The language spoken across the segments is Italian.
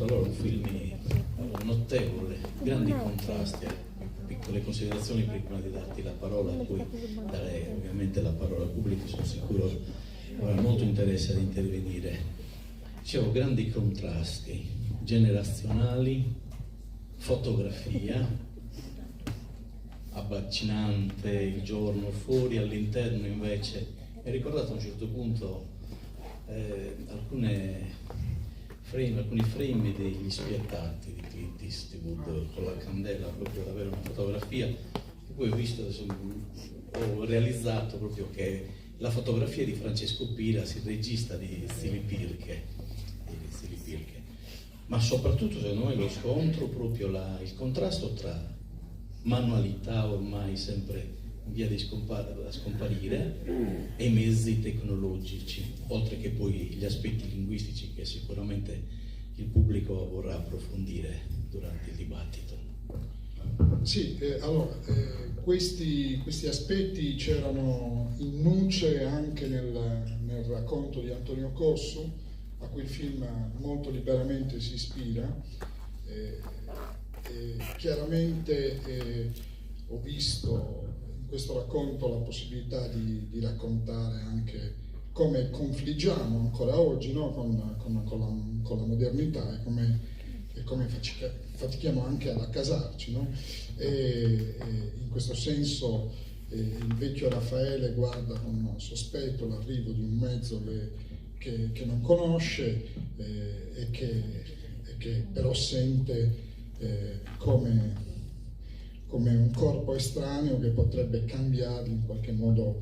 Allora un film notevole, grandi contrasti, piccole considerazioni prima di darti la parola, e poi darei ovviamente la parola al pubblico, sono sicuro avrà molto interesse ad intervenire. Dicevo, grandi contrasti generazionali, fotografia, abbacinante, il giorno fuori, all'interno invece. Mi ha ricordato a un certo punto alcuni frame degli Spiattati di Clint Eastwood con la candela, proprio davvero una fotografia. E poi ho visto, ho realizzato proprio che la fotografia di Francesco Piras, il regista di Stili Pirche, ma soprattutto secondo me lo scontro, proprio il contrasto tra manualità ormai sempre in via di scomparire e i mezzi tecnologici, oltre che poi gli aspetti linguistici che sicuramente il pubblico vorrà approfondire durante il dibattito. Sì, allora, questi aspetti c'erano in nuce anche nel racconto di Antonio Cossu, a cui il film molto liberamente si ispira. Chiaramente ho visto in questo racconto la possibilità di raccontare anche come confliggiamo ancora oggi, no? con la modernità e come fatichiamo anche ad accasarci, no? E in questo senso il vecchio Raffaele guarda con sospetto l'arrivo di un mezzo che non conosce e che però sente come un corpo estraneo che potrebbe cambiare in qualche modo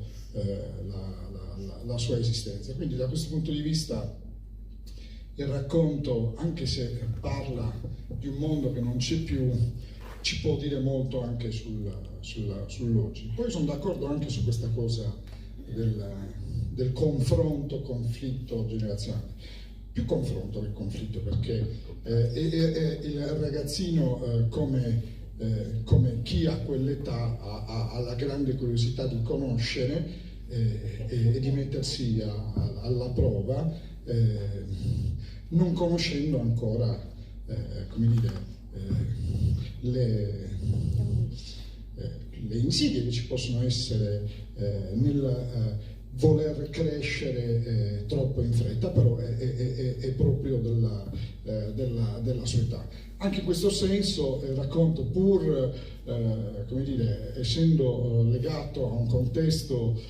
la sua esistenza. Quindi da questo punto di vista il racconto, anche se parla di un mondo che non c'è più, ci può dire molto anche sull'oggi. Poi sono d'accordo anche su questa cosa del confronto generazionale. Più confronto che conflitto, perché il ragazzino come chi ha quell'età ha la grande curiosità di conoscere e di mettersi alla prova, non conoscendo ancora come dire, le insidie che ci possono essere nel voler crescere troppo in fretta, però è proprio della sua età. Anche in questo senso il racconto, pur come dire, essendo legato a un contesto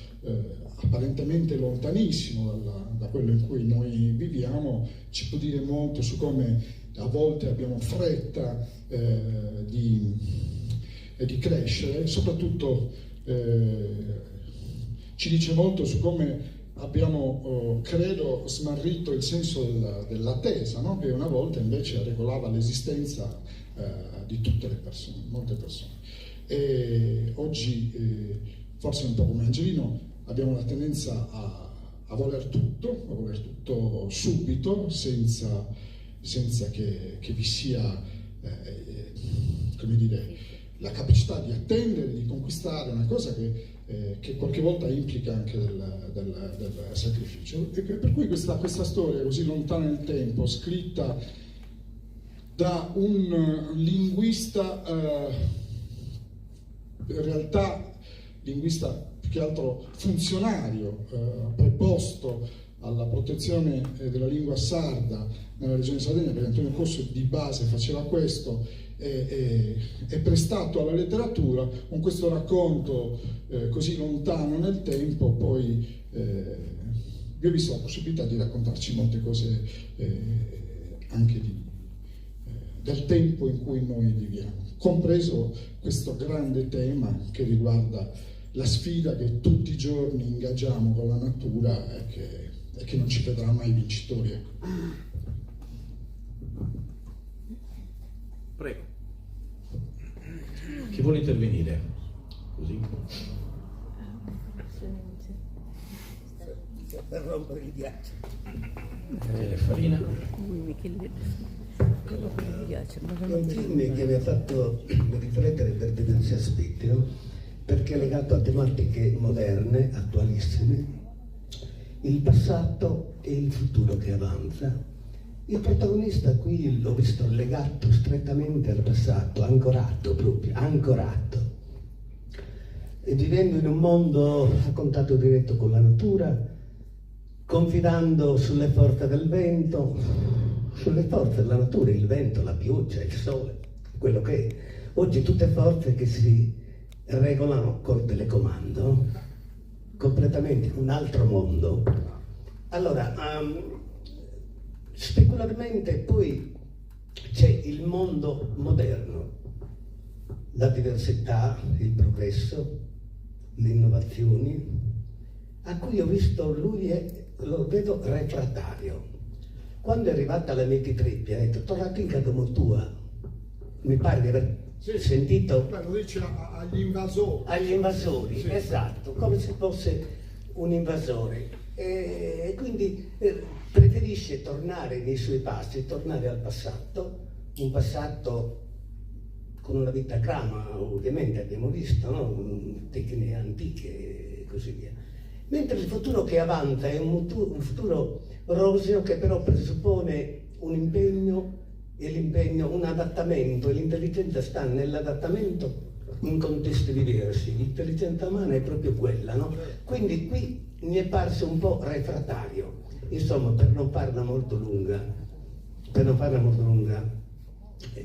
apparentemente lontanissimo da quello in cui noi viviamo, ci può dire molto su come a volte abbiamo fretta di crescere, soprattutto ci dice molto su come abbiamo, credo, smarrito il senso dell'attesa, no? Che una volta invece regolava l'esistenza di tutte le persone, molte persone. E oggi, forse un po' come Angelino, abbiamo la tendenza a voler tutto subito, senza che vi sia, come dire, la capacità di attendere, di conquistare una cosa che qualche volta implica anche del sacrificio. E per cui questa storia così lontana nel tempo, scritta da un linguista, in realtà linguista più che altro funzionario, preposto alla protezione della lingua sarda nella regione Sardegna, perché Antonio Cosso di base faceva questo, è prestato alla letteratura con questo racconto così lontano nel tempo. Poi vi ho visto la possibilità di raccontarci molte cose anche del tempo in cui noi viviamo, compreso questo grande tema che riguarda la sfida che tutti i giorni ingaggiamo con la natura e che non ci vedrà mai vincitori. Prego. Chi vuole intervenire? Così. Per rompere il ghiaccio. Farina. È un film che mi ha fatto riflettere per diversi aspetti, no? Perché è legato a tematiche moderne, attualissime, il passato e il futuro che avanza. Il protagonista qui l'ho visto legato strettamente al passato, ancorato proprio, ancorato. E vivendo in un mondo a contatto diretto con la natura, confidando sulle forze del vento, sulle forze della natura, il vento, la pioggia, il sole, quello che è. Oggi tutte forze che si regolano col telecomando, completamente un altro mondo. Allora, specularmente poi c'è il mondo moderno, la diversità, il progresso, le innovazioni, a cui ho visto lo vedo refrattario. Quando è arrivata la Mequetreppia, ha detto: tornato in casa tua, mi pare di aver sentito. Lo dice agli invasori. Agli invasori, sì. Esatto, come se fosse un invasore. E quindi preferisce tornare nei suoi passi, tornare al passato, un passato con una vita grama, ovviamente abbiamo visto, no? Tecniche antiche e così via. Mentre il futuro che avanza è un futuro roseo che però presuppone un impegno, e l'impegno, un adattamento, e l'intelligenza sta nell'adattamento in contesti diversi. L'intelligenza umana è proprio quella, no? Quindi qui mi è parso un po' refrattario. Insomma, per non farla molto lunga,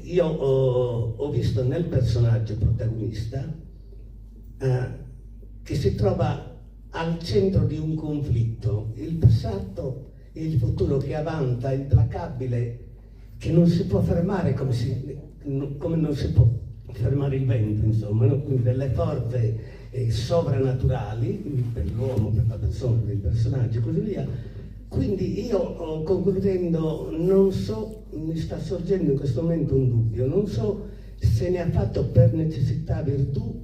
io ho visto nel personaggio protagonista che si trova al centro di un conflitto, il passato e il futuro che avanza, implacabile, che non si può fermare come non si può fermare il vento, insomma, no? Quindi delle forze sovrannaturali per l'uomo, per la persona, per il personaggio e così via. Quindi io, concludendo, non so, mi sta sorgendo in questo momento un dubbio, non so se ne ha fatto per necessità virtù,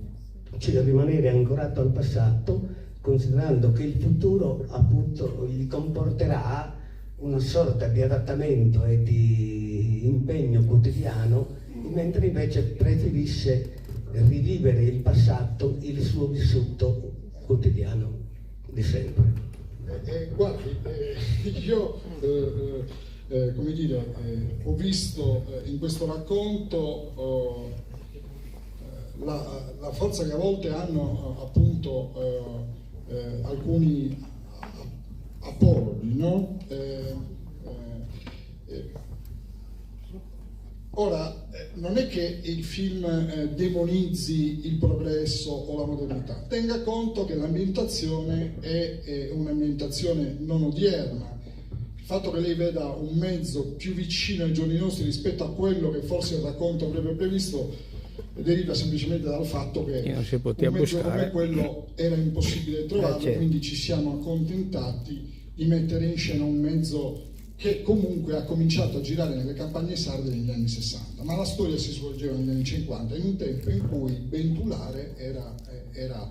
cioè rimanere ancorato al passato, considerando che il futuro appunto gli comporterà una sorta di adattamento e di impegno quotidiano, mentre invece preferisce rivivere il passato, il suo vissuto quotidiano di sempre. Guardi, io come dire, ho visto in questo racconto la forza che a volte hanno appunto alcuni apologhi, no? Ora, non è che il film demonizzi il progresso o la modernità, tenga conto che l'ambientazione è un'ambientazione non odierna. Il fatto che lei veda un mezzo più vicino ai giorni nostri rispetto a quello che forse il racconto avrebbe previsto deriva semplicemente dal fatto che un mezzo come quello era impossibile trovarlo, quindi ci siamo accontentati di mettere in scena un mezzo che comunque ha cominciato a girare nelle campagne sarde negli anni 60, ma la storia si svolgeva negli anni 50, in un tempo in cui ventulare era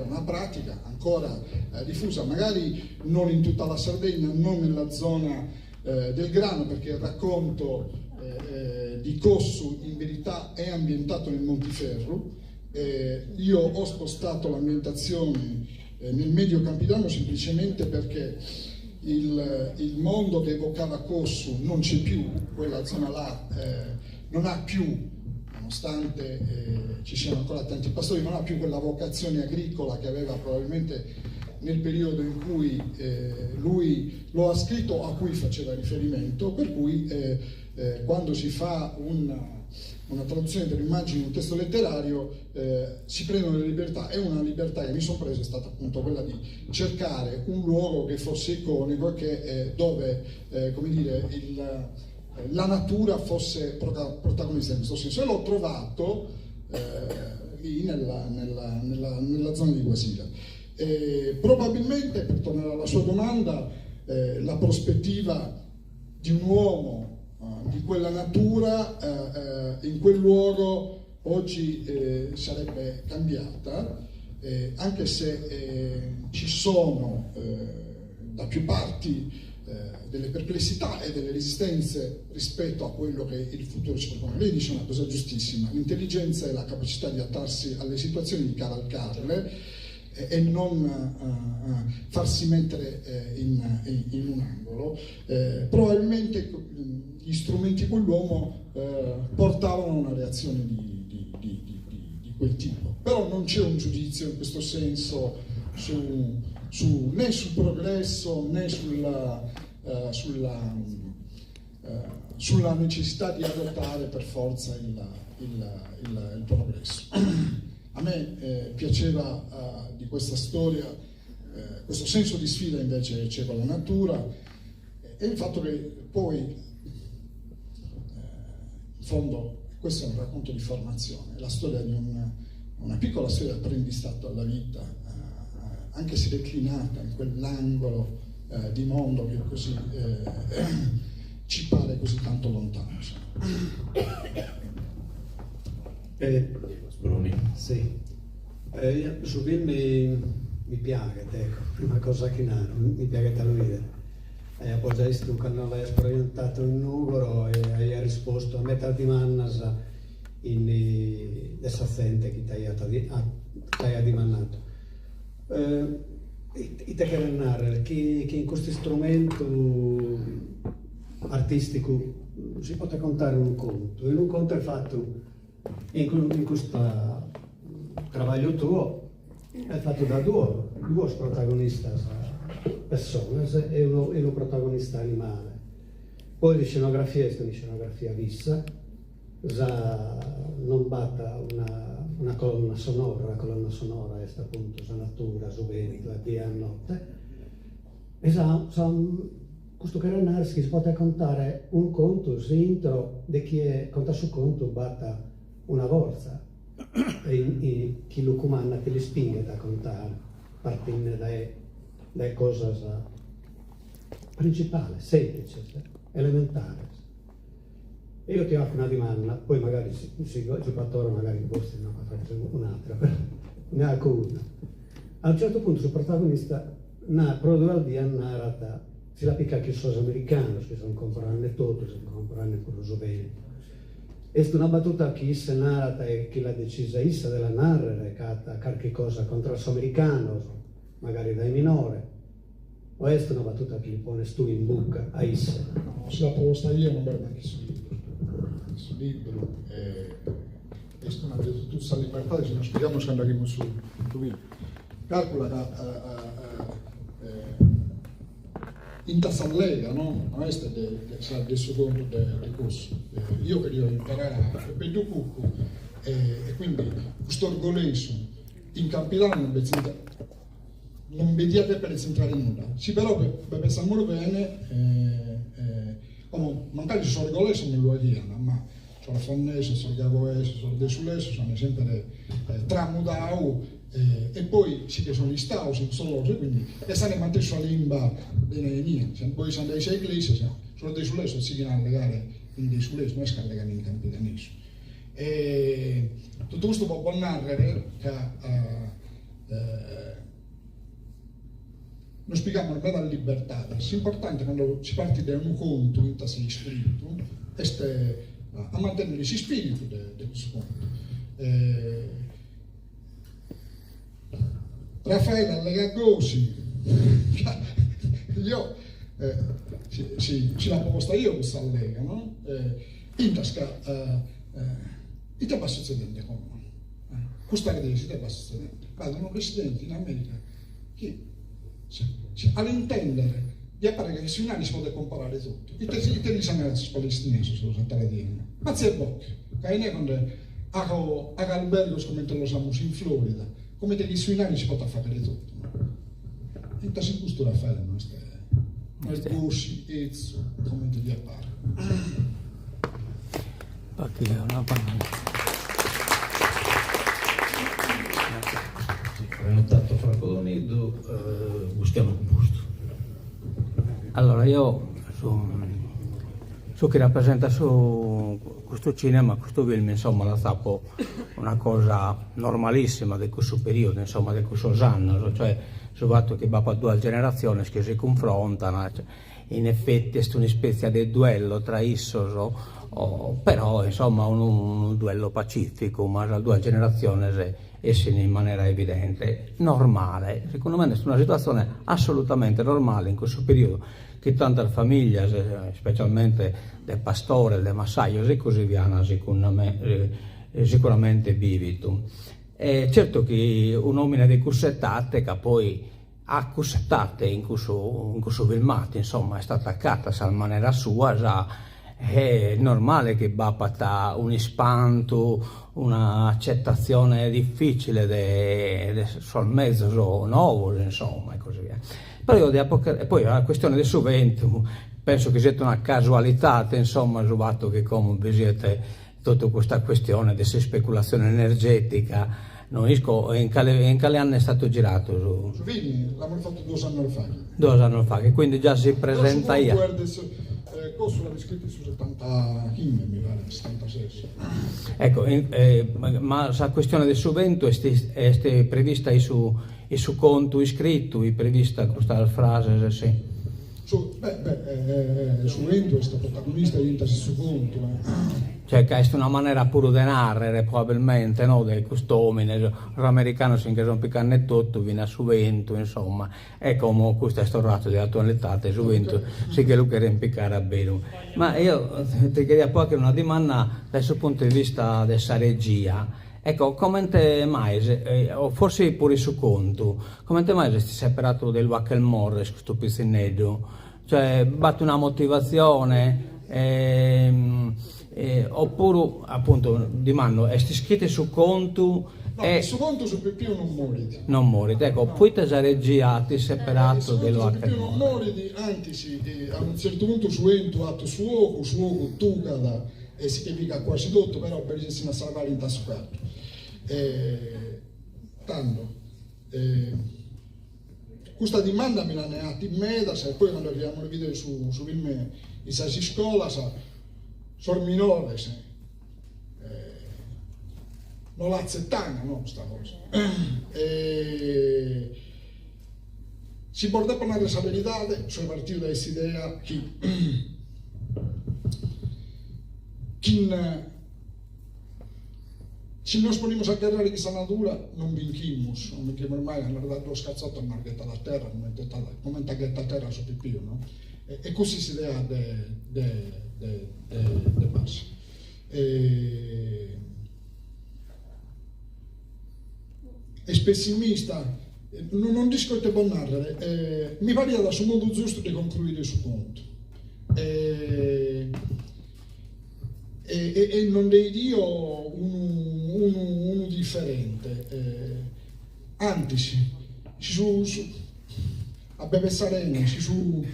una pratica ancora diffusa, magari non in tutta la Sardegna, non nella zona del grano, perché il racconto di Cossu in verità è ambientato nel Montiferru. Io ho spostato l'ambientazione nel Medio Campidano semplicemente perché il mondo che evocava Cossu non c'è più, quella zona là non ha più, nonostante ci siano ancora tanti pastori, non ha più quella vocazione agricola che aveva probabilmente nel periodo in cui lui lo ha scritto, a cui faceva riferimento, per cui quando si fa una traduzione per immagini in un testo letterario si prendono le libertà, e una libertà che mi sono preso è stata appunto quella di cercare un luogo che fosse iconico e dove come dire, la natura fosse protagonista in questo senso, e l'ho trovato lì nella zona di Guasira. Probabilmente, per tornare alla sua domanda, la prospettiva di un uomo di quella natura in quel luogo oggi sarebbe cambiata, anche se ci sono da più parti delle perplessità e delle resistenze rispetto a quello che il futuro ci propone. Lei dice una cosa giustissima: l'intelligenza è la capacità di adattarsi alle situazioni, di cavalcarle e non farsi mettere in un angolo. Probabilmente gli strumenti con l'uomo portavano a una reazione di quel tipo, però non c'è un giudizio in questo senso né sul progresso né sulla necessità di adottare per forza il progresso. A me piaceva di questa storia questo senso di sfida invece c'è con la natura, e il fatto che poi in fondo questo è un racconto di formazione, la storia di una piccola storia di apprendistato alla vita, anche se declinata in quell'angolo di mondo che così ci pare così tanto lontano. Sì, su film mi piace, ecco, prima cosa che nada, mi piace da vedere. Poi già visto quando l'hai presentato in Ugoro e hai risposto a metà di mannas in dessazzente che ti hai dimandato. E te che narrare che in questo strumento artistico si può contare un conto, e un conto è fatto in questo lavoro tuo, è fatto da due protagonisti persone e uno protagonista animale. Poi di scenografia è una scenografia vissa, non batta una colonna sonora, la colonna sonora è appunto la natura, su vento, la dia a notte, e questo che Renarski si può contare un conto, intro di chi conta su conto batta una forza, e chi lo comanda, che li spinge da contare, partendo dalle cose principali, semplici, elementari. E io ti faccio una domanda, poi magari si parla, magari posti no, faccio un'altra, però ne ha una. A un certo punto il protagonista produce al dia narrata, si la picca che sono americani, che sono comprando tutto, sono comprando quello so bene. È una battuta che si narrata e che l'ha decisa issa della narrare, qualche cosa contro il suo americano, magari dai minore. O è una battuta che gli pone tu in bocca a esse? No, se la proposta io non vedo neanche sul libro. Questa è una di tutte le libertà, se non spieghiamo se andremo su video. Calcola in tassallega, no? Questo è il secondo del corso. Io che ho imparato per due cucco e quindi questo orgoglioso in campilano non vediate per entrare in nulla. Sì, però per pensare bene, magari sono orgoglioso non lo dicono, ma sono fonnese, sono gavoese, sono desulese, sono sempre tramudao e poi si che sono gli stausi, sono loro, quindi e sanno mantenere la lingua bene mia, poi sono dei inglesi, sono desulese, si che allegare in desulese, non è che allegare in campitanesimo. E tutto questo può narrare che non spieghiamo bene la libertà, è importante quando si parte da un conto in tasi scritto, è a mantenere il spirito di questo conto. Raffaele Allegagosi, io ci la proposta io questa allega, no? In tasca i te basso sedente come questa che si te basso sedente vado un presidente in America che all'intendere di appare che sui nani si può comparare tutto i te sono ragazzi palestinesi sono sentare di ma c'è bocca che ne quando a albergo come te lo siamo in Florida come te sui nani si può fare tutto in tasi questo Raffaele non è Gusci, Ezzo, come te li appare perché è una parola. Prenotato Franco Donido, gustiamo composto. Allora io su chi rappresenta su questo cinema, questo film, insomma, la sapo una cosa normalissima di questo periodo, insomma, di questo anno, cioè sul fatto che va due generazioni che si confrontano, cioè, in effetti è una specie di duello tra issos, però insomma un duello pacifico, ma le due generazioni escono in maniera evidente, normale. Secondo me è una situazione assolutamente normale in questo periodo, che tante famiglie, specialmente del pastore, del massaio e così via, sicuramente vivito. E certo che un uomo di cussettate che poi ha cussettate in questo filmato, insomma, è stata attaccata in maniera sua, già è normale che va un ispanto, un'accettazione difficile sul mezzo nuovo, insomma, e così via. Però e poi la questione del suvento, penso che sia una casualità, insomma, sul fatto che come vedete tutta questa questione di speculazione energetica, non riesco, in quale anno è stato girato? Su film, l'abbiamo fatto 2 anni fa. 2 anni fa, che quindi già si presenta io. Cosa l'ho scritto su 75, mi pare, 76. Ecco, ma la questione del suvento è prevista su conto iscritto, è prevista questa frase, sì. Suvento è stato protagonista di su conto. Cioè che è una maniera pure di narrare probabilmente, no, del costumi, l'americano si che rompe canne tutto, viene a suvento, insomma, è come questo è storato dell'attualità, del suvento, sì che lui che riempicare a bene. Ma io ti chiedo poi una domanda dal suo punto di vista della regia. Ecco, come mai, o forse pure su conto, come mai sei separato del Wackel Morris, questo pizzinetto? Cioè, batte una motivazione, oppure, appunto, dimando, è scritto su conto? No, su conto su Peppino non moriti. Non moriti, ecco, poi te sei regiato separato del Wackel Morris. Non moriti, anzi, a un certo punto su ento atto suo tu cada. E si capisce quasi tutto, però per esempio a salvare in tascato. Tanto, questa domanda me la ne ha in meda, e poi quando abbiamo il video su film in sasi scuola, sono minore, non l'accettano, no, questa cosa. Si porta a parlare la verità, sono partito da questa idea che chi se nos ponimos a guerra di natura non vinchimos, perché ormai hanno dato lo scazzotto a marghetta la terra, come a ghetta terra su pipio, no? E così si dà de base. È pessimista, non discordo buon narrare, mi pare da su modo giusto di concludere su conto. E non dei dio uno differente, anzi, a beve sarene, si su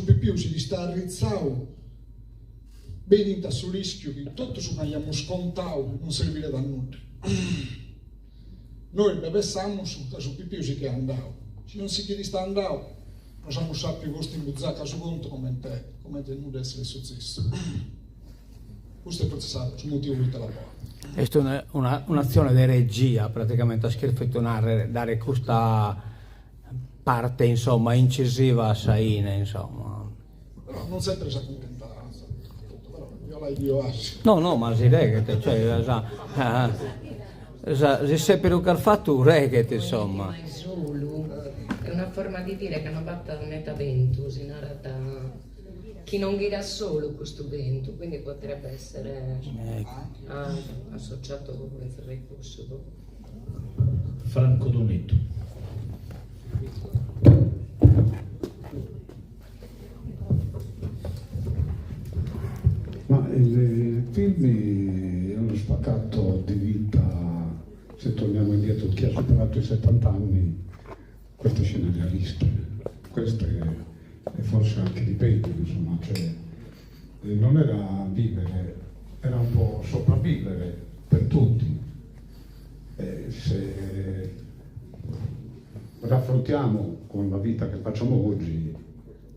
più si sta arrizzato, bene sul rischio che tutto su che abbiamo scontato non servire da nulla. Noi bevessamo su più si che è andato, se non si chiede sta andato, non siamo sappi vostri in buzzacca su conto come te non essere successo. Questo è processato, su motivo di la porta. Questa è un'azione di regia, praticamente a scherfettonare, dare questa parte, insomma, incisiva a Saine, insomma. Però non sempre si accontenta, però io la io No, ma si regete, cioè, se seppero che ha fatto un regete, insomma. È una forma di dire che non batta metà ventus, in realtà. Chi non gira solo questo vento, quindi potrebbe essere associato con questo recurso. Franco Donetto. Ma il film è uno spaccato di vita, se torniamo indietro, chi ha superato i 70 anni, queste scene realiste, queste e forse anche di peggio, insomma, cioè, non era vivere, era un po' sopravvivere per tutti. Se raffrontiamo con la vita che facciamo oggi,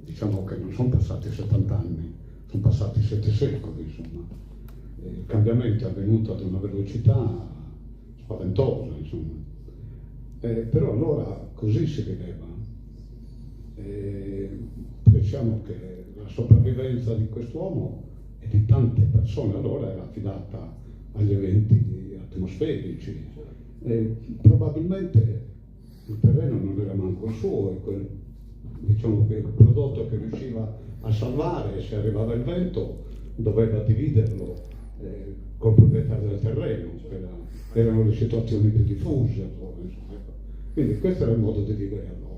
diciamo che non sono passati 70 anni, sono passati 7 secoli, insomma. Il cambiamento è avvenuto ad una velocità spaventosa, insomma. Però allora così si viveva. Pensiamo che la sopravvivenza di quest'uomo e di tante persone allora era affidata agli eventi atmosferici. Probabilmente il terreno non era manco il suo, e diciamo che il prodotto che riusciva a salvare, se arrivava il vento, doveva dividerlo col proprietario del terreno. Erano le situazioni più diffuse allora, insomma. Quindi questo era il modo di vivere allora.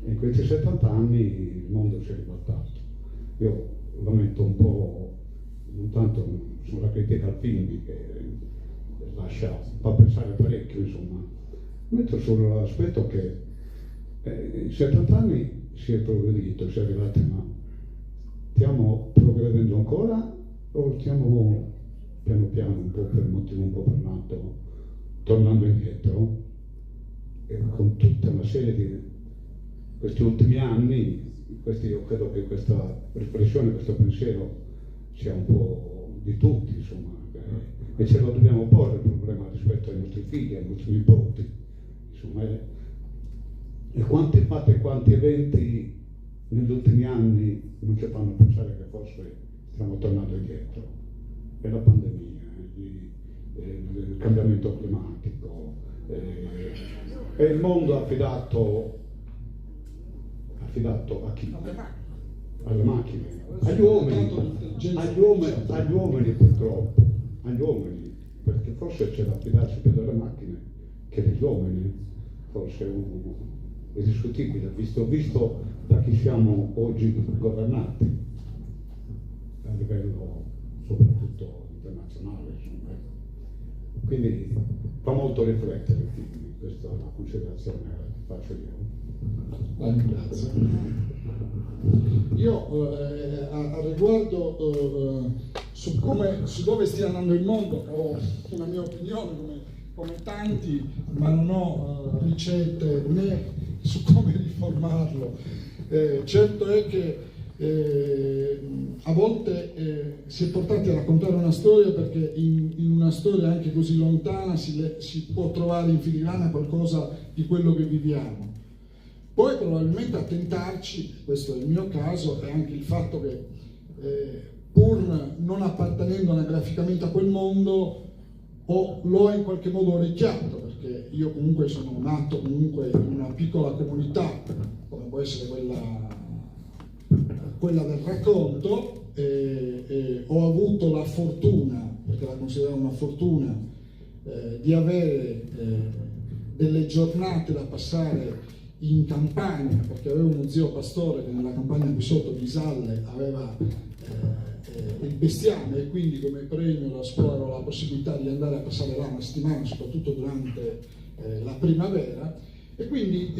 In questi 70 anni il mondo si è ribaltato. Io lamento un po', non tanto sulla critica al film, che fa pensare parecchio, insomma, metto sull'aspetto che in 70 anni si è progredito, si è arrivati, ma stiamo progredendo ancora o stiamo piano piano, un po' per un motivo un po' per l'altro, tornando indietro? E con tutta una serie di questi ultimi anni, io credo che questa riflessione, questo pensiero sia un po' di tutti, insomma, e ce lo dobbiamo porre il problema rispetto ai nostri figli, ai nostri nipoti, insomma, e quanti eventi negli ultimi anni non ci fanno pensare che forse stiamo tornando indietro. È la pandemia, il cambiamento climatico, è il mondo affidato a chi? Alle macchine, agli uomini purtroppo, agli uomini, perché forse c'è da affidarsi più alle macchine che degli uomini, forse è discutibile, visto da chi siamo oggi governati, a livello soprattutto internazionale, insomma. Quindi fa molto riflettere, quindi questa è una considerazione che faccio io. Grazie. Io a riguardo su dove stia andando il mondo ho una mia opinione come tanti, ma non ho ricette né su come riformarlo. Certo è che a volte si è portati a raccontare una storia perché in una storia anche così lontana si può trovare in filigrana qualcosa di quello che viviamo. Poi probabilmente a tentarci, questo è il mio caso, è anche il fatto che pur non appartenendo anagraficamente a quel mondo o lo ha in qualche modo orecchiato, perché io comunque sono nato comunque in una piccola comunità, come può essere quella del racconto, ho avuto la fortuna, perché la considero una fortuna, di avere delle giornate da passare in campagna, perché avevo uno zio pastore che nella campagna qui sotto di Salle aveva il bestiame, e quindi come premio la scuola aveva la possibilità di andare a passare là una settimana, soprattutto durante la primavera. E quindi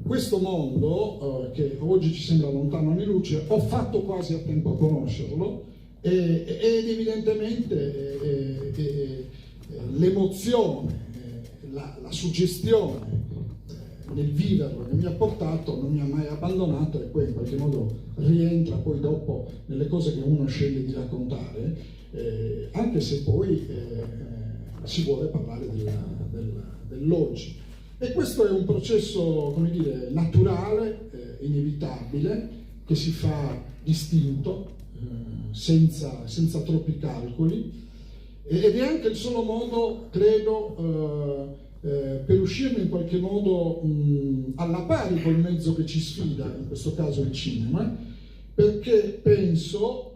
questo mondo che oggi ci sembra lontano anni luce, ho fatto quasi a tempo a conoscerlo, ed evidentemente l'emozione, la suggestione nel viverlo che mi ha portato non mi ha mai abbandonato, e poi in qualche modo rientra poi dopo nelle cose che uno sceglie di raccontare, anche se poi si vuole parlare dell'oggi. E questo è un processo, come dire, naturale, inevitabile, che si fa distinto, senza troppi calcoli, ed è anche il solo modo, credo, per uscirne in qualche modo alla pari col mezzo che ci sfida, in questo caso il cinema, perché penso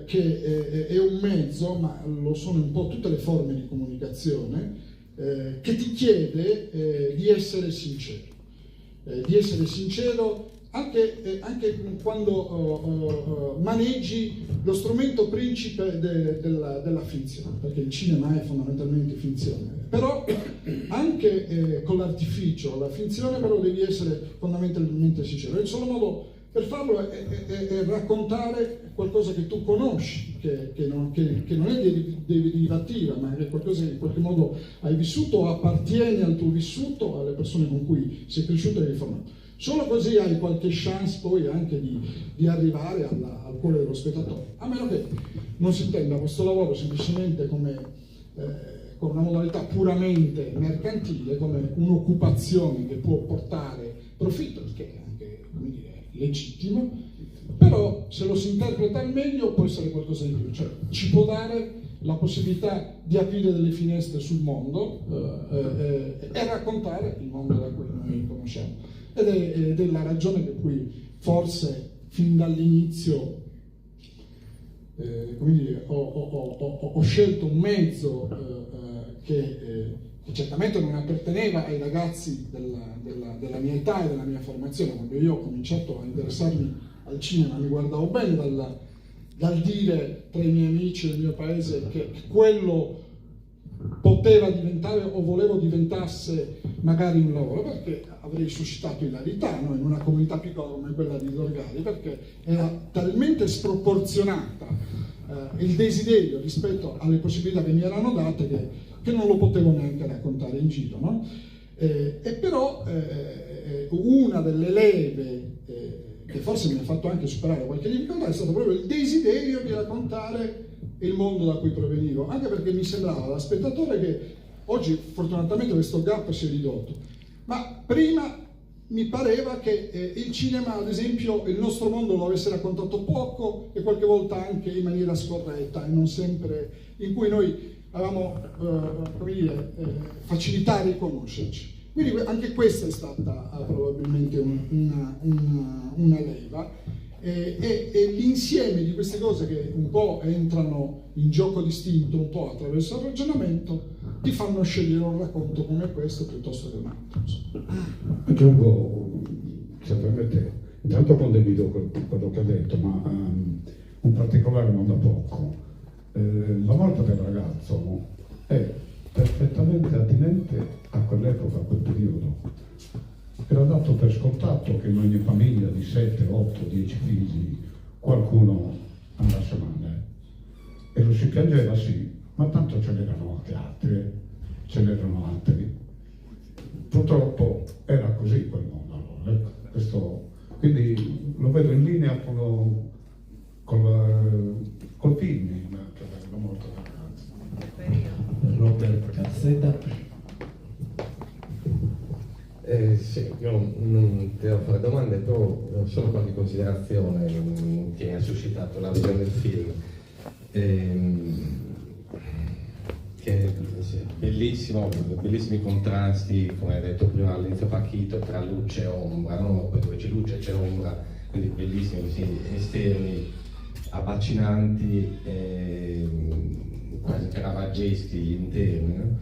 che è un mezzo, ma lo sono un po' tutte le forme di comunicazione, che ti chiede di essere sincero, anche quando maneggi lo strumento principe della finzione, perché il cinema è fondamentalmente finzione, però anche con l'artificio, la finzione, però devi essere fondamentalmente sincero. Il solo modo per farlo è raccontare qualcosa che tu conosci, che non è derivativa, ma è qualcosa che in qualche modo hai vissuto o appartiene al tuo vissuto, alle persone con cui sei cresciuto e hai formato. Solo così hai qualche chance poi anche di arrivare al cuore dello spettatore, a meno che non si intenda questo lavoro semplicemente come una modalità puramente mercantile, come un'occupazione che può portare profitto, perché è anche, come dire, legittimo, però se lo si interpreta al meglio può essere qualcosa di più, cioè ci può dare la possibilità di aprire delle finestre sul mondo e raccontare il mondo da cui noi conosciamo. Ed è la ragione per cui forse fin dall'inizio come dire, ho scelto un mezzo che certamente non apparteneva ai ragazzi della mia età e della mia formazione. Quando io ho cominciato a interessarmi al cinema mi guardavo bene dal dire tra i miei amici del mio paese che quello poteva diventare o volevo diventasse magari un lavoro, perché avrei suscitato ilarità, no? In una comunità piccola come quella di Dorgali, perché era talmente sproporzionata il desiderio rispetto alle possibilità che mi erano date che non lo potevo neanche raccontare in giro, no? E però una delle leve che forse mi ha fatto anche superare qualche difficoltà è stato proprio il desiderio di raccontare il mondo da cui provenivo, anche perché mi sembrava da spettatore che oggi fortunatamente questo gap si è ridotto, ma prima mi pareva che il cinema, ad esempio, il nostro mondo lo avesse raccontato poco e qualche volta anche in maniera scorretta, e non sempre, in cui noi avevamo come dire, facilità a riconoscerci. Quindi anche questa è stata probabilmente una leva, e l'insieme di queste cose che un po' entrano in gioco distinto, un po' attraverso il ragionamento, ti fanno scegliere un racconto come questo piuttosto che un altro. Aggiungo, se permette, intanto condivido quello che ha detto, ma un particolare non da poco. La morte del ragazzo è perfettamente attinente a quell'epoca, a quel periodo. Era dato per scontato che in ogni famiglia di 7, 8, 10 figli qualcuno andasse male. E lo si piangeva, sì, ma tanto ce n'erano altri. Purtroppo era così quel mondo allora. Quindi lo vedo in linea col film, la morte del ragazzo. Robert Cazzetta. Sì, io non ti devo fare domande, però solo qualche considerazione che ha suscitato la visione del film. Sì, bellissimo, bellissimi contrasti, come hai detto prima all'inizio Pachito, tra luce e ombra, no? Poi dove c'è luce c'è ombra, quindi bellissimi questi esterni abbacinanti e quasi caravaggeschi interni, no?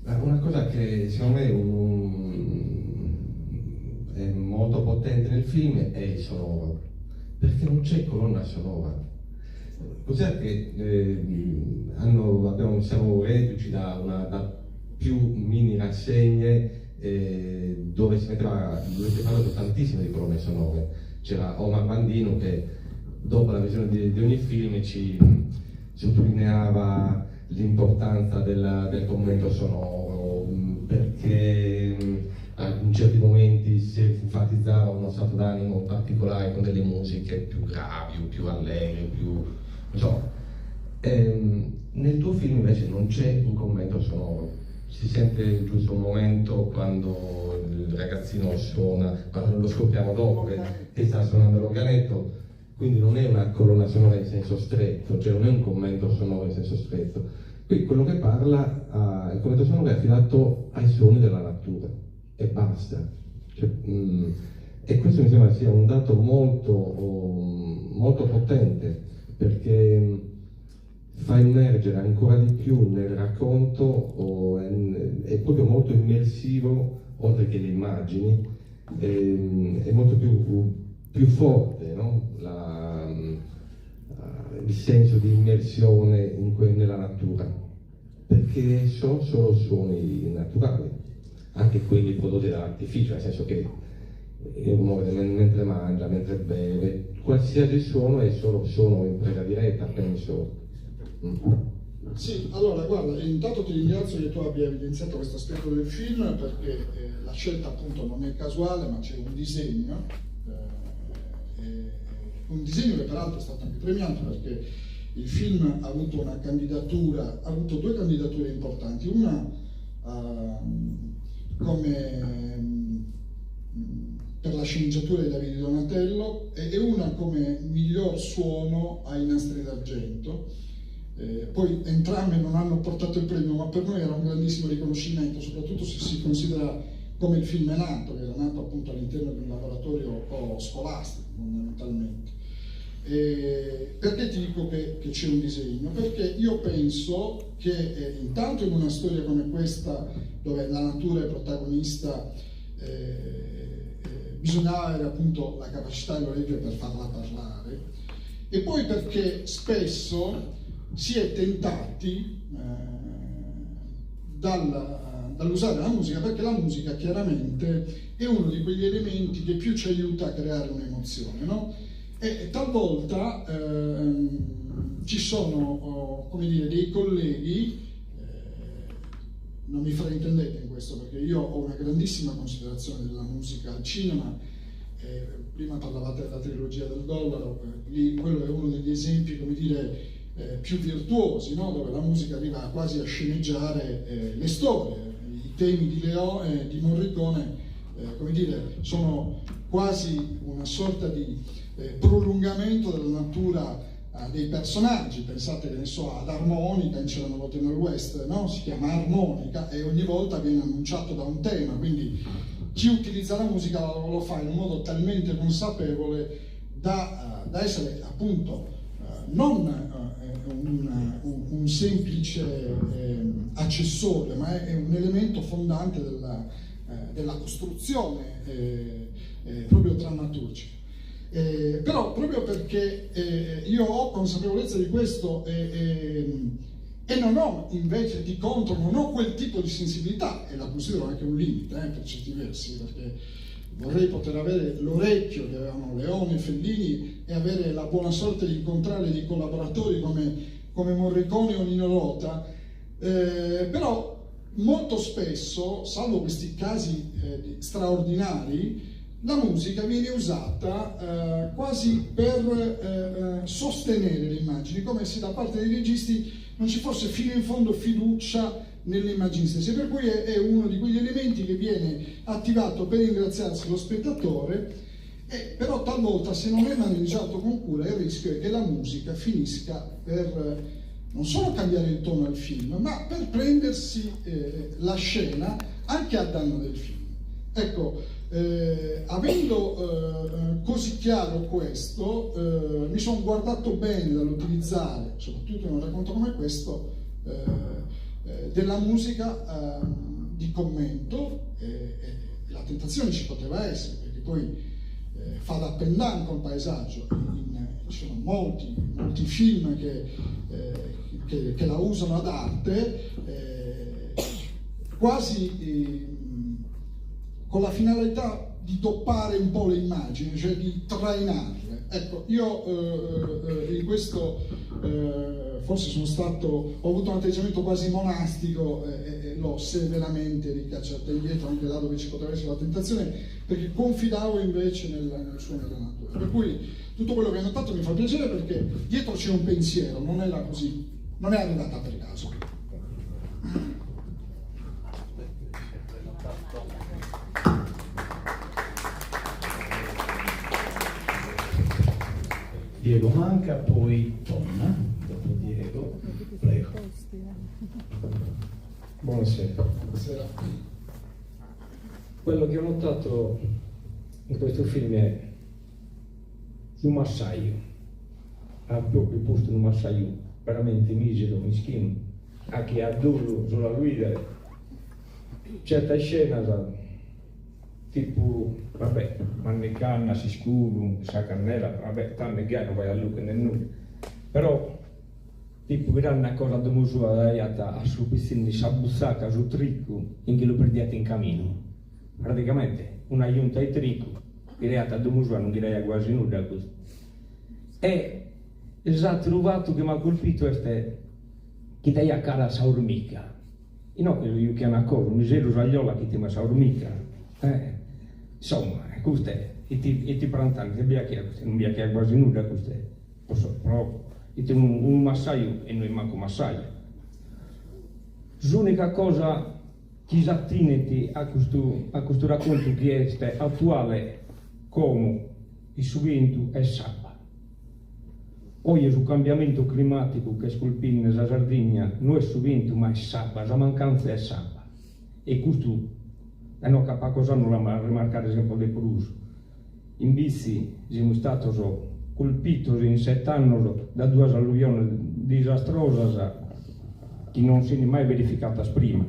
Ma una cosa che secondo me è molto potente nel film è il sonoro, perché non c'è colonna sonora. Cos'è che siamo reduci da più mini rassegne dove si parlano tantissime di colonne sonore. C'era Omar Bandino che dopo la visione di ogni film ci sottolineava l'importanza del commento sonoro, perché in certi momenti si enfatizzava uno stato d'animo particolare con delle musiche più gravi, più allegre, più... non so. Nel tuo film invece non c'è un commento sonoro, si sente giusto un momento quando il ragazzino suona, quando lo scopriamo dopo che sta suonando l'organetto, quindi non è una colonna sonora in senso stretto, cioè non è un commento sonoro in senso stretto. Qui quello che parla, il commento sonoro è affidato ai suoni della natura e basta. Cioè, e questo mi sembra sia un dato molto potente, perché fa immergere ancora di più nel racconto, è proprio molto immersivo, oltre che le immagini, è molto più forte, no? Il senso di immersione nella natura, perché sono solo suoni naturali, anche quelli prodotti dall'artificio, nel senso che il rumore mentre mangia, mentre beve, qualsiasi suono è solo suono in presa diretta, penso. Sì, allora guarda, intanto ti ringrazio che tu abbia evidenziato questo aspetto del film, perché la scelta appunto non è casuale, ma c'è un disegno che peraltro è stato anche premiato, perché il film ha avuto una candidatura, ha avuto due candidature importanti, una come per la sceneggiatura di Davide Donatello e una come miglior suono ai Nastri d'Argento. Poi entrambe non hanno portato il premio, ma per noi era un grandissimo riconoscimento, soprattutto se si considera come il film è nato, che era nato appunto all'interno di un laboratorio scolastico fondamentalmente. Perché ti dico che c'è un disegno? Perché io penso che intanto in una storia come questa, dove la natura è protagonista, bisognava avere appunto la capacità e l'orecchio per farla parlare, e poi perché spesso si è tentati dall'usare la musica, perché la musica chiaramente è uno di quegli elementi che più ci aiuta a creare un'emozione, no? E talvolta ci sono, come dire, dei colleghi, non mi fraintendete in questo, perché io ho una grandissima considerazione della musica al cinema. Prima parlavate della trilogia del dollaro, quello è uno degli esempi, come dire, più virtuosi, no? Dove la musica arriva quasi a sceneggiare le storie. I temi di Morricone, come dire, sono quasi una sorta di prolungamento della natura dei personaggi. Pensate, che ne so, ad Armonica in C'era una volta nel West, no? Si chiama Armonica e ogni volta viene annunciato da un tema, quindi chi utilizza la musica lo fa in un modo talmente consapevole da essere appunto non un semplice accessorio, ma è un elemento fondante della costruzione proprio drammaturgica. Però proprio perché io ho consapevolezza di questo e non ho invece di contro, non ho quel tipo di sensibilità, e la considero anche un limite per certi versi, perché vorrei poter avere l'orecchio che avevano Leone e Fellini e avere la buona sorte di incontrare dei collaboratori come Morricone o Nino Rota, però molto spesso, salvo questi casi straordinari, la musica viene usata quasi per sostenere le immagini, come se da parte dei registi non ci fosse fino in fondo fiducia nelle immagini stesse, per cui è uno di quegli elementi che viene attivato per ringraziarsi lo spettatore, però talvolta, se non è maneggiato con cura, il rischio è che la musica finisca per non solo cambiare il tono al film, ma per prendersi la scena anche a danno del film. Ecco, avendo così chiaro questo, mi sono guardato bene dall'utilizzare, soprattutto in un racconto come questo, della musica di commento, la tentazione ci poteva essere, perché poi fa da pendant col paesaggio. Ci sono molti film che la usano ad arte, quasi con la finalità di toppare un po' le immagini, cioè di trainarle. Ecco, io in questo forse ho avuto un atteggiamento quasi monastico e l'ho severamente ricacciato indietro anche là dove ci poteva essere la tentazione, perché confidavo invece nel suono della natura. Per cui tutto quello che hai notato mi fa piacere, perché dietro c'è un pensiero, non è arrivata per caso. Diego Manca, poi Tonna, dopo Diego, prego. Buonasera. Buonasera. Quello che ho notato in questo film è un massaio, ha proprio posto un massaio veramente misero, mischino, anche a duro sulla guida, certa scena tipo, vabbè, mannecanna, si scuro, sa cannella, vabbè, tanne gano vai a luce nel nulla, però tipo grande una cosa da musua daiata a su piscina di Sabussaka su tricco in che lo perdiate in cammino, praticamente una giunta di tricco creata da musua non direi quasi nulla così. E esatto trovato che mi ha colpito è che dai a cara sa ormica, e no che io che è una cosa, un misero ragliola che ti ma sa ormica, insomma, questo è, e ti prantani, non vi ha quasi nulla questo è, però un massaio e noi manco massaio. L'unica cosa che si attiene a questo racconto che è attuale come il subito è Sabba. Oggi sul cambiamento climatico che scolpina nella Sardegna non è subito ma è Sabba, la mancanza è Sabba. E questo è una cosa non la rimarcare sempre di più. In bici siamo stati colpiti in 7 anni da 2 alluvioni disastrose che non si è mai verificata prima.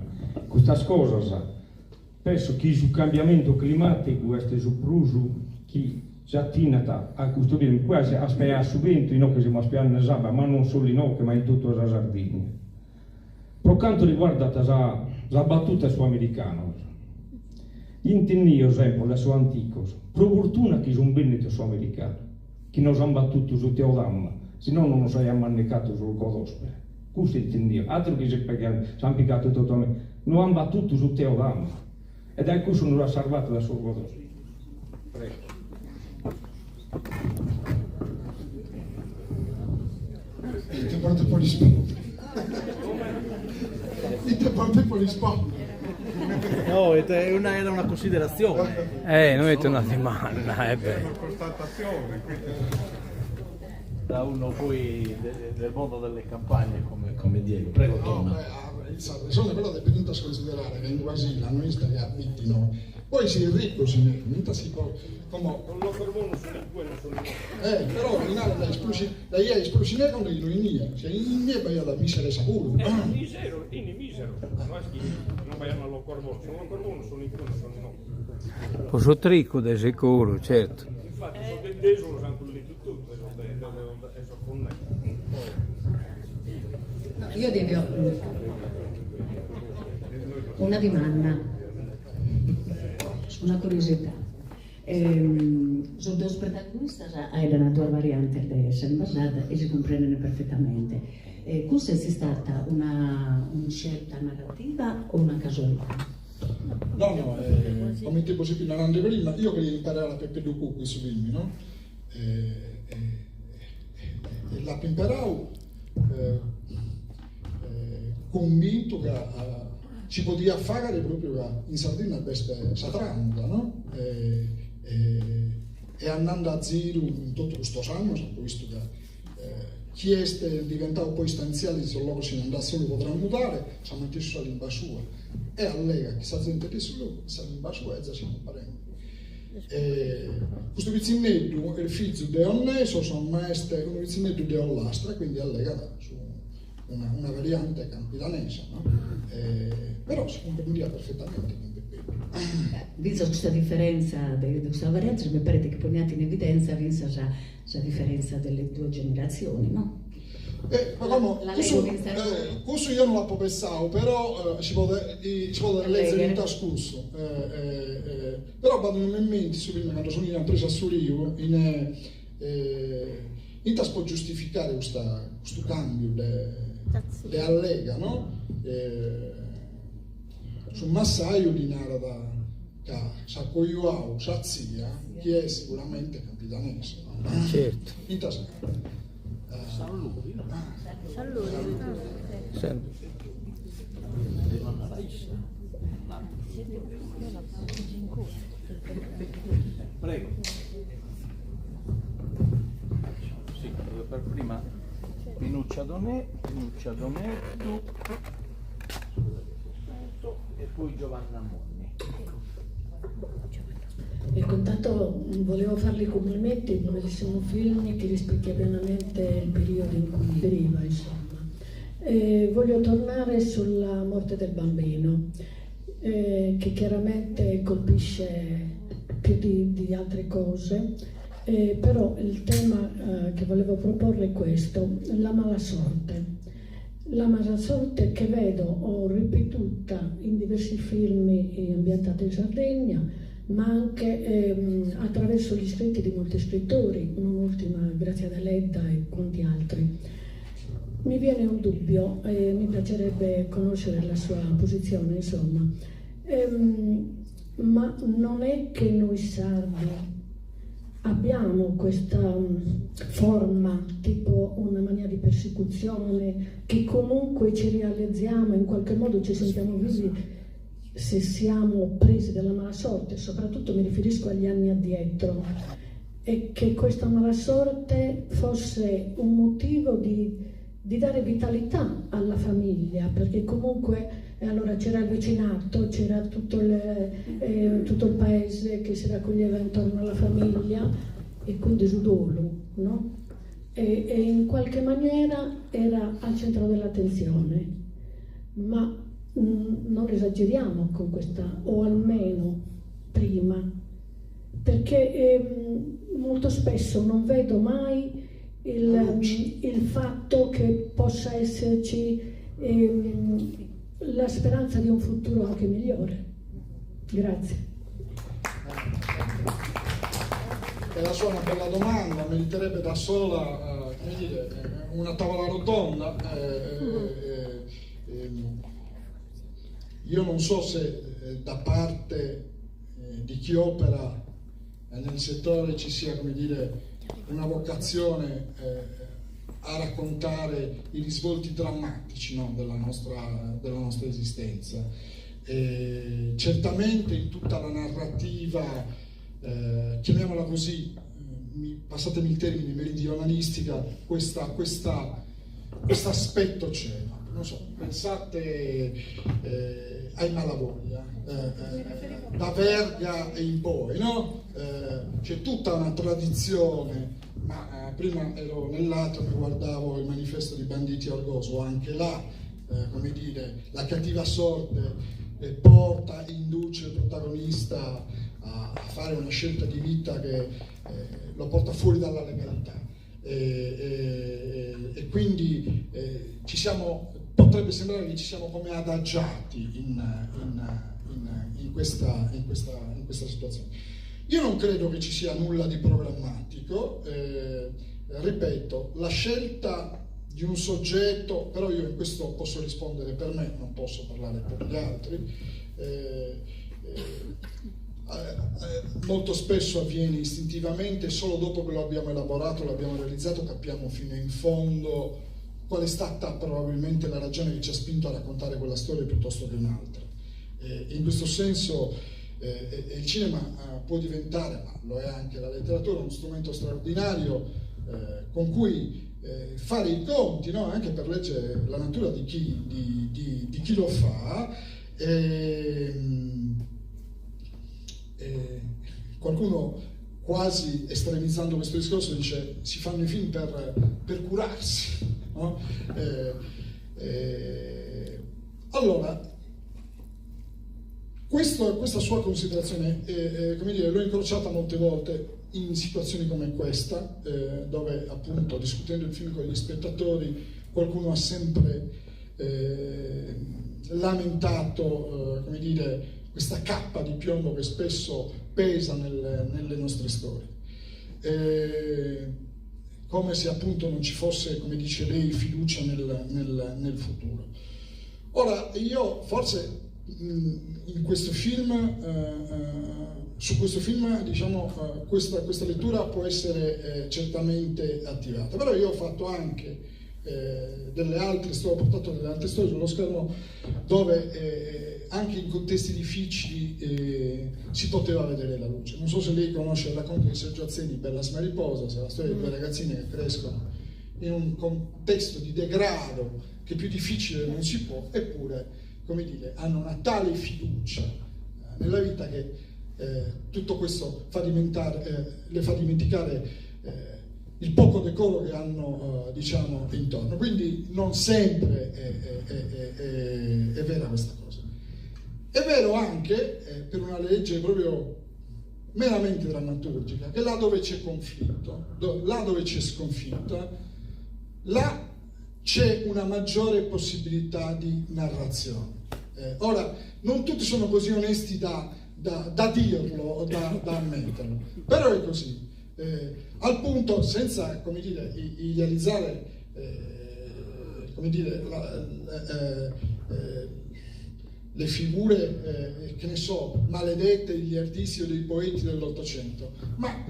Questa cosa penso che sul cambiamento climatico è sopruso che si attinata a questo video quasi a spiegare subito in che siamo spiegando Sabba, ma non solo in Ocche ma in tutta la Sardegna. Per quanto riguarda la battuta su americano, intendo esempio la sua antico, per fortuna che sono benito su americano, che non hanno battuto su Teodamma, se no non si è mannecato sul Godospere. Questo intendevo, altro che si hanno piccato totalmente, non hanno battuto su Teodamma, ed è questo non l'ha salvato da sul Godospere. Prego. Ti porto poi gli spalle. Ti porto poi gli spalle. No, era una considerazione. Non è una settimana, è una constatazione. Da uno poi del mondo delle campagne come Diego. Prego, Tonna. Sono però dipendente a considerare che in Brasile noi stiamo abitino. Poi si è ricco, signore, non si può. Come lo fermono sono quello sono. Però in alta da ieri esplosione con l'ironia, cioè in mia vai alla misera sapuro. Misero, non vai alla corvo, sono corvo, sono in quello sono no. Posso tricco di sicuro, certo. Infatti sono del desolo sono quelli di tutto, io devo una domanda, una curiosità. Sono due protagonisti erano due varianti di essere basate e si comprendono perfettamente. Questa è stata una scelta narrativa o una casualità? No, come tipo si parlando prima, io voglio imparare a Peppe Ducu questo film, no? La imparavo convinto che ci poteva fare proprio in Sardegna questa trama, no? E andando a zero in tutto questo anno ho visto che chieste diventavano poi stanziali, se loro se ne andassero potranno mutare, ci hanno messo all'invasua. E allega che sta gente che solo sta all'invasua e già siamo parenti. Questo pizzinetto è il figlio di Onneso, sono maestre, un pizzinetto di Ollastra, quindi allega su una variante campidanese, no? Però si comprendia perfettamente con Peppe. Vista questa differenza, questa varianza, mi pare che poniate in evidenza la differenza delle due generazioni, no? Questo io non l'ho pensato, però ci può leggere in trascorso. Però vado in mente, prima quando sono presa su Rio, in può giustificare questo cambio di allega, no? Su massaio di Narada che Sakoyuau, Shazia, che è sicuramente capitanese, no? Certo. San lui, no? San lui. Prego. Sì, per prima Pinuccia Donè, tu e poi Giovanna Monni. Ecco, intanto volevo farle i complimenti, un bellissimo film che rispecchia pienamente il periodo in cui deriva, insomma. Voglio tornare sulla morte del bambino, che chiaramente colpisce più di altre cose, però il tema che volevo proporre è questo, la malasorte. La malasorte che vedo, ho ripetuta in diversi film ambientati in Sardegna, ma anche attraverso gli scritti di molti scrittori, non ultima Grazia Deledda e quanti altri. Mi viene un dubbio e mi piacerebbe conoscere la sua posizione, insomma. Ma non è che noi sardi abbiamo questa forma, tipo una mania di persecuzione, che comunque ci realizziamo, in qualche modo ci sentiamo vivi se siamo presi dalla malasorte, soprattutto mi riferisco agli anni addietro, e che questa malasorte fosse un motivo di dare vitalità alla famiglia, perché comunque allora c'era il vicinato, c'era tutto il paese che si raccoglieva intorno alla famiglia e quindi Sudolo, no? E in qualche maniera era al centro dell'attenzione, ma non esageriamo con questa, o almeno prima, perché molto spesso non vedo mai il fatto che possa esserci la speranza di un futuro anche migliore. Grazie. E la sua è una bella domanda, meriterebbe da sola una tavola rotonda. Io non so se da parte di chi opera nel settore ci sia, come dire, una vocazione a raccontare i risvolti drammatici, no, della nostra esistenza. Certamente in tutta la narrativa, chiamiamola così, passatemi il termine, meridionalistica, questo aspetto c'è. No? Non so, pensate ai Malavoglia, da Verga e in poi, no? C'è tutta una tradizione, ma prima ero nell'altro e guardavo il manifesto di Banditi Orgoso, anche là, come dire, la cattiva sorte porta, induce il protagonista a fare una scelta di vita che lo porta fuori dalla legalità. E quindi potrebbe sembrare che ci siamo come adagiati in questa situazione. Io non credo che ci sia nulla di programmatico, ripeto, la scelta di un soggetto, però io in questo posso rispondere per me, non posso parlare per gli altri, molto spesso avviene istintivamente, solo dopo che lo abbiamo elaborato, l'abbiamo realizzato, capiamo fino in fondo qual è stata probabilmente la ragione che ci ha spinto a raccontare quella storia piuttosto che un'altra. In questo senso il cinema può diventare, ma lo è anche la letteratura, uno strumento straordinario con cui fare i conti, no? Anche per leggere la natura di chi lo fa. Qualcuno, quasi estremizzando questo discorso, dice si fanno i film per curarsi, no? Allora, questa sua considerazione, come dire, l'ho incrociata molte volte in situazioni come questa, dove appunto discutendo il film con gli spettatori qualcuno ha sempre lamentato, come dire, questa cappa di piombo che spesso pesa nelle nostre storie, come se appunto non ci fosse, come dice lei, fiducia nel futuro. Ora, io forse in questo film, su questo film, diciamo, questa lettura può essere certamente attivata, però io ho fatto anche ho portato delle altre storie sullo schermo dove anche in contesti difficili si poteva vedere la luce. Non so se lei conosce il racconto di Sergio Azzeni, Bellas Mariposas, la storia di due ragazzine che crescono in un contesto di degrado che più difficile non si può, eppure, come dire, hanno una tale fiducia nella vita che tutto questo le fa dimenticare il poco decoro che hanno, diciamo, intorno. Quindi non sempre è vera questa cosa. È vero anche, per una legge proprio meramente drammaturgica, che là dove c'è conflitto, là dove c'è sconfitta, là c'è una maggiore possibilità di narrazione. Ora, non tutti sono così onesti da dirlo o da ammetterlo, però è così. Al punto, senza, come dire, idealizzare, come dire, le figure, che ne so, maledette degli artisti o dei poeti dell'Ottocento, ma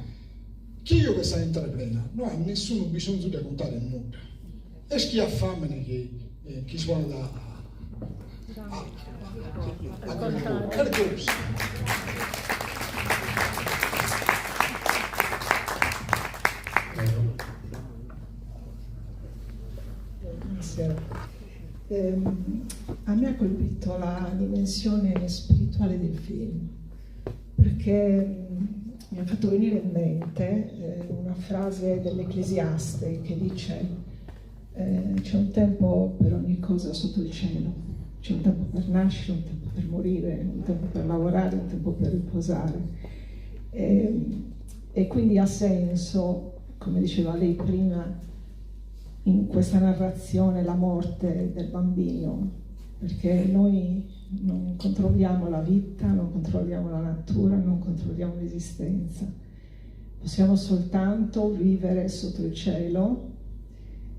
chi io che sa intraprena non ha nessuno bisogno di raccontare nulla. E chi ha fame che suona a Buonasera. A me ha colpito la dimensione spirituale del film, perché mi ha fatto venire in mente una frase dell'Ecclesiaste che dice c'è un tempo per ogni cosa sotto il cielo, c'è un tempo per nascere, un tempo per morire, un tempo per lavorare, un tempo per riposare, e quindi ha senso, come diceva lei prima, in questa narrazione la morte del bambino, perché noi non controlliamo la vita, non controlliamo la natura, non controlliamo l'esistenza, possiamo soltanto vivere sotto il cielo.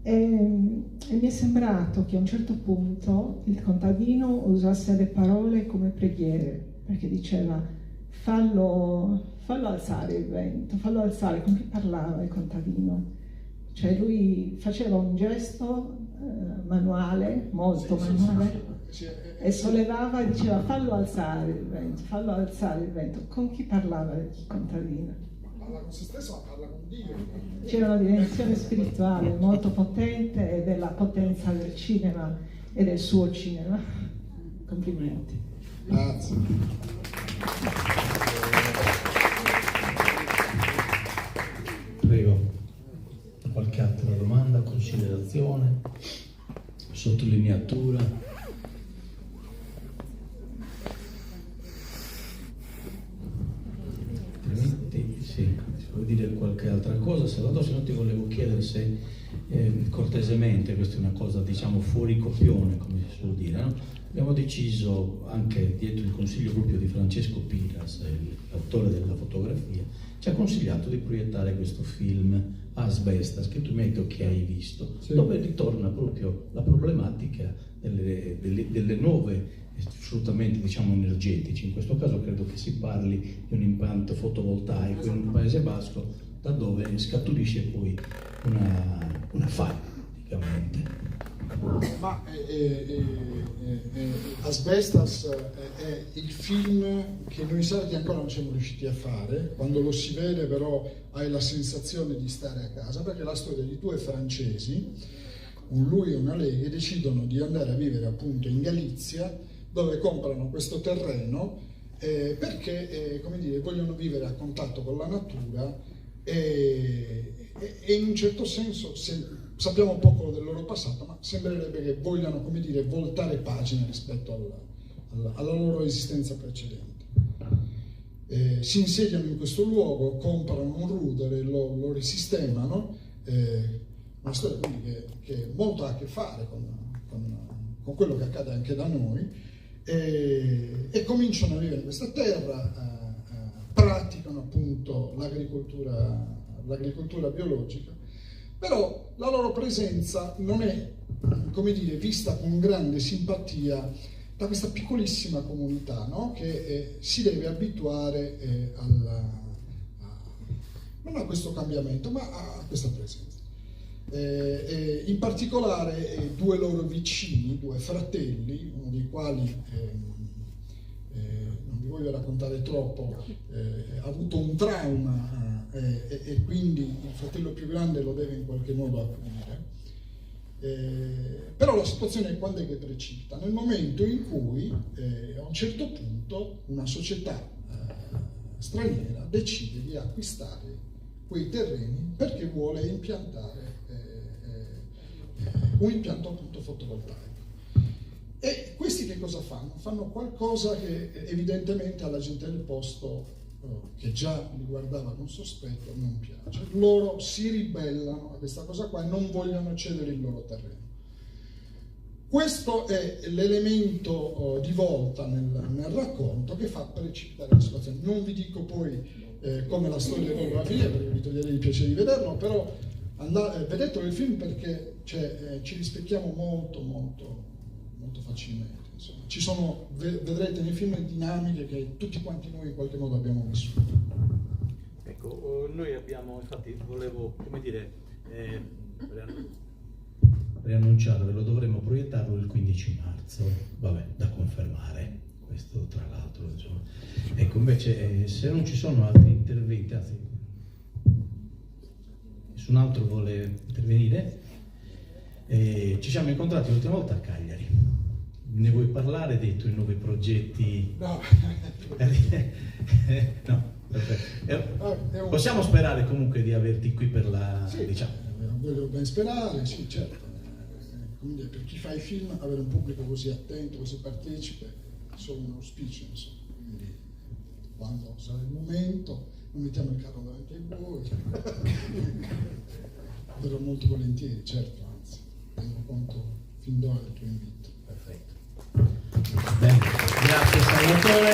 E mi è sembrato che a un certo punto il contadino usasse le parole come preghiere, perché diceva fallo alzare il vento, fallo alzare. Con chi parlava il contadino? Cioè lui faceva un gesto manuale, molto manuale, e sollevava e diceva fallo alzare il vento, fallo alzare il vento. Con chi parlava il contadino? Parla con se stesso, parla con Dio. C'era una dimensione spirituale molto potente, e della potenza del cinema e del suo cinema. Complimenti. Grazie. Prego. Qualche altra domanda, considerazione, sottolineatura? Altrimenti, sì, si può dire qualche altra cosa. Salvador, se no ti volevo chiedere se cortesemente, questa è una cosa diciamo fuori copione, come si suol dire, no? Abbiamo deciso, anche dietro il consiglio proprio di Francesco Piras, l'autore della fotografia, ci ha consigliato di proiettare questo film Asbestas, che tu mi hai detto che hai visto, sì, dove ritorna proprio la problematica delle nuove sfruttamenti, diciamo, energetici. In questo caso credo che si parli di un impianto fotovoltaico in un paese basco, da dove scaturisce poi una falla, praticamente. Ma Asbestas è il film che noi sardi ancora non siamo riusciti a fare. Quando lo si vede però hai la sensazione di stare a casa, perché è la storia di due francesi, un lui e una lei, che decidono di andare a vivere appunto in Galizia, dove comprano questo terreno perché come dire, vogliono vivere a contatto con la natura e in un certo senso sappiamo poco del loro passato, ma sembrerebbe che vogliano, come dire, voltare pagina rispetto alla loro esistenza precedente. Si insediano in questo luogo, comprano un rudere, lo risistemano, una storia quindi che molto ha a che fare con quello che accade anche da noi, e cominciano a vivere in questa terra, praticano appunto l'agricoltura biologica, però la loro presenza non è, come dire, vista con grande simpatia da questa piccolissima comunità, no? Che si deve abituare non a questo cambiamento, ma a questa presenza. In particolare due loro vicini, due fratelli, uno dei quali non vi voglio raccontare troppo, ha avuto un trauma e quindi il fratello più grande lo deve in qualche modo accudire. Però la situazione quando è che precipita? Nel momento in cui a un certo punto una società straniera decide di acquistare quei terreni perché vuole impiantare un impianto appunto fotovoltaico. E questi che cosa fanno? Fanno qualcosa che evidentemente alla gente del posto, che già li guardava con sospetto, non piace. Loro si ribellano a questa cosa qua e non vogliono cedere il loro terreno. Questo è l'elemento di volta nel racconto che fa precipitare la situazione. Non vi dico poi come la storia evolve a via, perché vi toglierei il piacere di vederlo, però vedetelo il film perché ci rispecchiamo molto facilmente. Insomma. Ci sono, vedrete nei film, dinamiche che tutti quanti noi in qualche modo abbiamo vissuto. Ecco, noi abbiamo, infatti volevo, come dire, preannunciarvelo, dovremmo proiettarlo il 15 marzo, vabbè, da confermare, questo tra l'altro. Insomma. Ecco, invece, se non ci sono altri interventi, anzi, nessun altro vuole intervenire, ci siamo incontrati l'ultima volta a Cagliari. Ne vuoi parlare? Hai detto i 9 progetti? No. No, perfetto. Possiamo sperare comunque di averti qui per la... Sì, diciamo. Voglio ben sperare, sì, certo. Quindi per chi fa i film, avere un pubblico così attento, così partecipe, è solo un auspicio, insomma. Quindi quando sarà il momento, non mettiamo il carro davanti a voi. Verrò molto volentieri, certo, anzi, tengo conto fin d'ora del tuo invito. Perfetto. Bene, grazie Salvatore.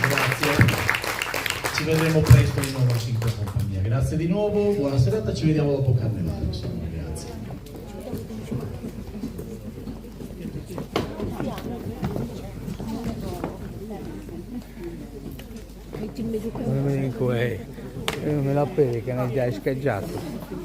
Grazie. Ci vedremo presto di nuovo a 5 compagnia. Grazie di nuovo, buona serata, ci vediamo dopo Carnevale, insomma, grazie. Non me la peli che ne hai già scheggiato.